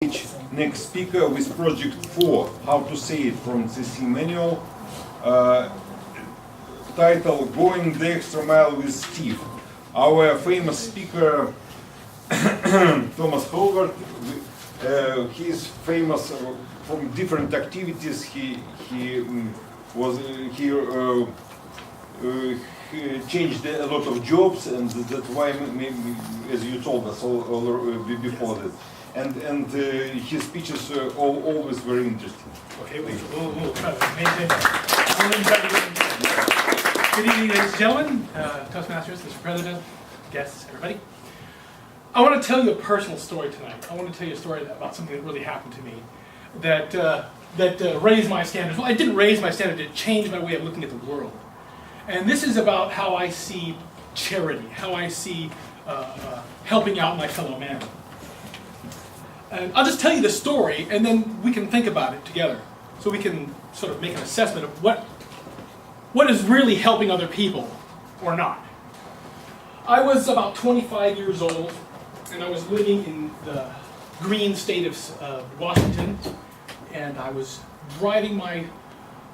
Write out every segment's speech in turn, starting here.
Next speaker with project 4, how to say it from the C manual, title Going the Extra Mile with Steve. Our famous speaker Thomas Hulbert, he is famous from different activities. He changed a lot of jobs, and that's why, maybe, as you told us all before that. And his speeches are always very interesting. Okay, we'll try to maintain that. Good evening, ladies and gentlemen, Toastmasters, Mr. President, guests, everybody. I want to tell you a personal story tonight. I want to tell you a story about something that really happened to me that raised my standards. Well, it didn't raise my standards, it changed my way of looking at the world. And this is about how I see charity, how I see helping out my fellow man. And I'll just tell you the story, and then we can think about it together, so we can sort of make an assessment of what is really helping other people, or not. I was about 25 years old, and I was living in the green state of Washington, and I was driving my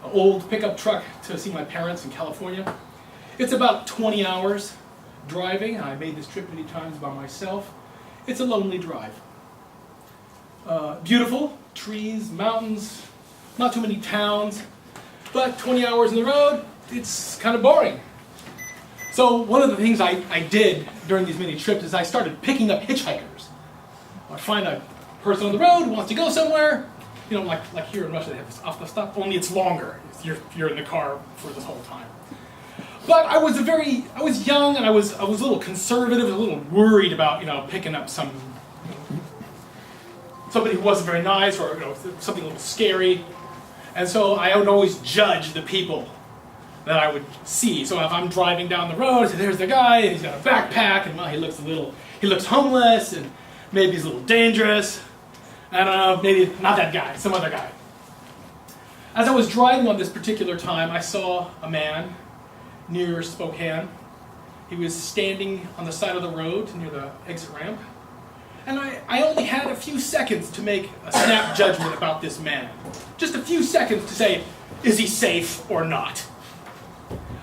old pickup truck to see my parents in California. It's about 20 hours driving. I made this trip many times by myself. It's a lonely drive. Beautiful, trees, mountains, not too many towns, but 20 hours on the road, it's kind of boring. So one of the things I did during these many trips is I started picking up hitchhikers. I find a person on the road who wants to go somewhere, you know, like here in Russia they have this off the stop, only it's longer. You're in the car for this whole time. But I was young, and I was a little conservative, a little worried about, you know, picking up somebody who wasn't very nice, or, you know, something a little scary. And so I would always judge the people that I would see. So if I'm driving down the road, I say, there's the guy, and he's got a backpack, and well, he looks homeless, and maybe he's a little dangerous. I don't know, maybe not that guy, some other guy. As I was driving on this particular time, I saw a man near Spokane. He was standing on the side of the road near the exit ramp. And I only had a few seconds to make a snap judgment about this man. Just a few seconds to say, is he safe or not?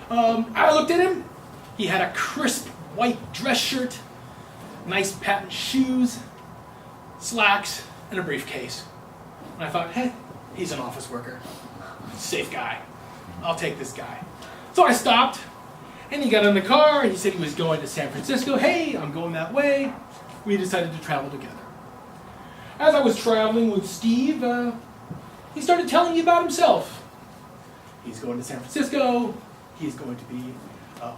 I looked at him. He had a crisp white dress shirt, nice patent shoes, slacks, and a briefcase. And I thought, hey, he's an office worker. Safe guy. I'll take this guy. So I stopped, and he got in the car, and he said he was going to San Francisco. Hey, I'm going that way. We decided to travel together. As I was traveling with Steve, he started telling me about himself. He's going to San Francisco. He's going to be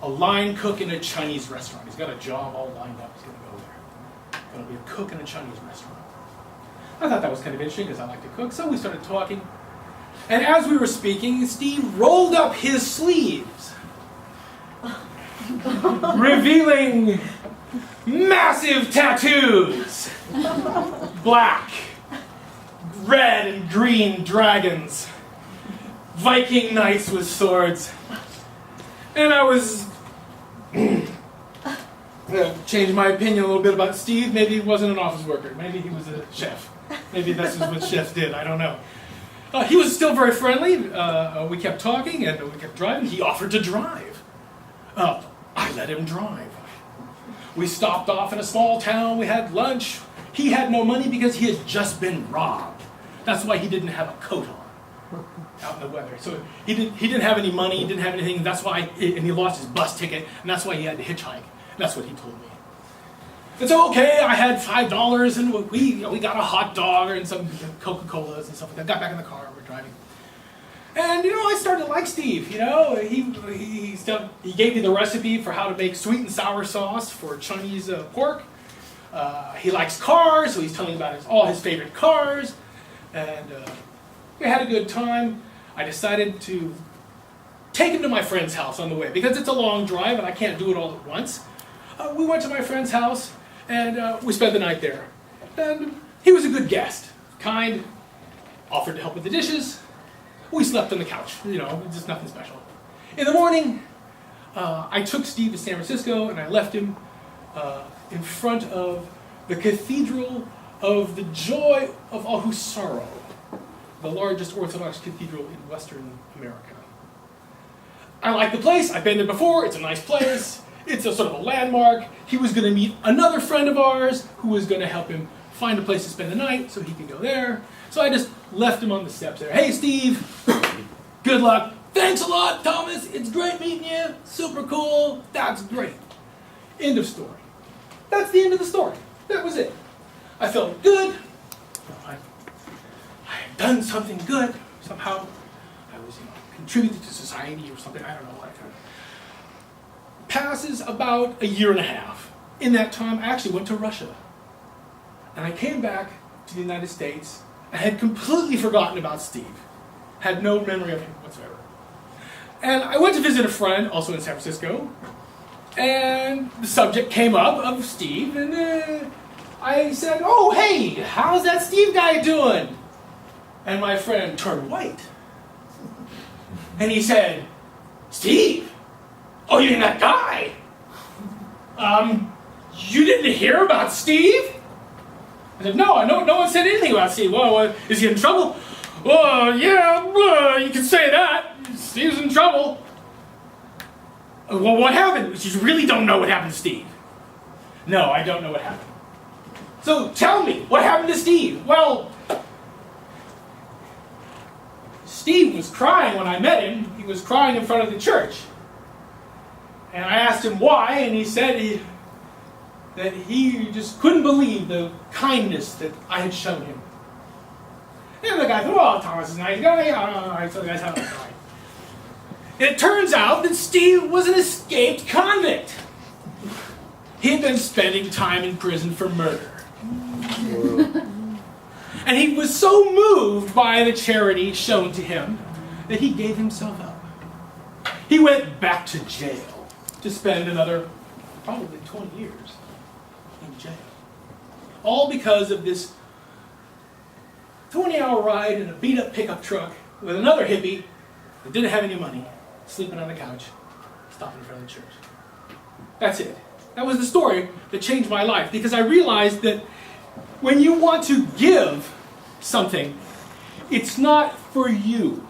a line cook in a Chinese restaurant. He's got a job all lined up. He's going to go there. Going to be a cook in a Chinese restaurant. I thought that was kind of interesting because I like to cook, so we started talking. And as we were speaking, Steve rolled up his sleeves, revealing massive tattoos, black, red, and green dragons, Viking knights with swords. And I was changed my opinion a little bit about Steve. Maybe he wasn't an office worker. Maybe he was a chef. Maybe this is what chefs did. I don't know. He was still very friendly. We kept talking and we kept driving. He offered to drive. I let him drive. We stopped off in a small town. We had lunch. He had no money because he had just been robbed. That's why he didn't have a coat on out in the weather. So he didn't have any money. He didn't have anything. That's why, and he lost his bus ticket. And that's why he had to hitchhike. That's what he told me. And so, okay, I had $5, and we got a hot dog and some Coca-Colas and stuff like that. Got back in the car. We're driving. And, you know, I started to like Steve, you know. He gave me the recipe for how to make sweet and sour sauce for Chinese pork. He likes cars, so he's telling me about all his favorite cars. And we had a good time. I decided to take him to my friend's house on the way, because it's a long drive and I can't do it all at once. We went to my friend's house, and we spent the night there. And he was a good guest, kind, offered to help with the dishes. We slept on the couch, you know, just nothing special. In the morning, I took Steve to San Francisco, and I left him in front of the Cathedral of the joy of all who sorrow, the largest Orthodox cathedral in Western America. I like the place. I've been there before. It's a nice place. It's a sort of a landmark. He was going to meet another friend of ours who was going to help him find a place to spend the night so he could go there. So I just left him on the steps there. Hey, Steve, good luck. Thanks a lot, Thomas. It's great meeting you. Super cool. That's great. End of story. That's the end of the story. That was it. I felt good. I had done something good. Somehow I was contributing to society or something. I don't know what. Passes about a year and a half. In that time, I actually went to Russia. And I came back to the United States. I had completely forgotten about Steve. Had no memory of him whatsoever. And I went to visit a friend, also in San Francisco. And the subject came up of Steve. And I said, oh, hey, how's that Steve guy doing? And my friend turned white. And he said, Steve? Oh, you mean that guy? You didn't hear about Steve? I said, no one said anything about Steve. Well, is he in trouble? Yeah, you can say that. Steve's in trouble. Well, what happened? You really don't know what happened to Steve? No, I don't know what happened. So tell me, what happened to Steve? Well, Steve was crying when I met him. He was crying in front of the church. And I asked him why, and he said that he just couldn't believe the kindness that I had shown him. And the guy thought, oh, Thomas is a nice guy. So the guys have a nice guy. It turns out that Steve was an escaped convict. He had been spending time in prison for murder. And he was so moved by the charity shown to him that he gave himself up. He went back to jail to spend another probably 20 years in jail. All because of this 20-hour ride in a beat-up pickup truck with another hippie that didn't have any money, sleeping on the couch, stopping in front of the church. That's it. That was the story that changed my life, because I realized that when you want to give something, it's not for you.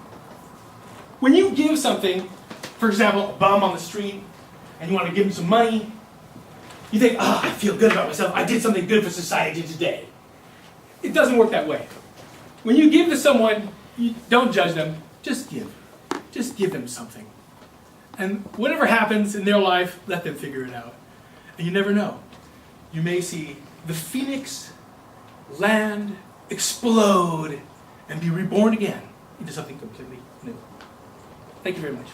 When you give something, for example, a bum on the street, and you want to give him some money, you think, I feel good about myself. I did something good for society today. It doesn't work that way. When you give to someone, you don't judge them. Just give. Just give them something. And whatever happens in their life, let them figure it out. And you never know. You may see the phoenix land, explode, and be reborn again into something completely new. Thank you very much.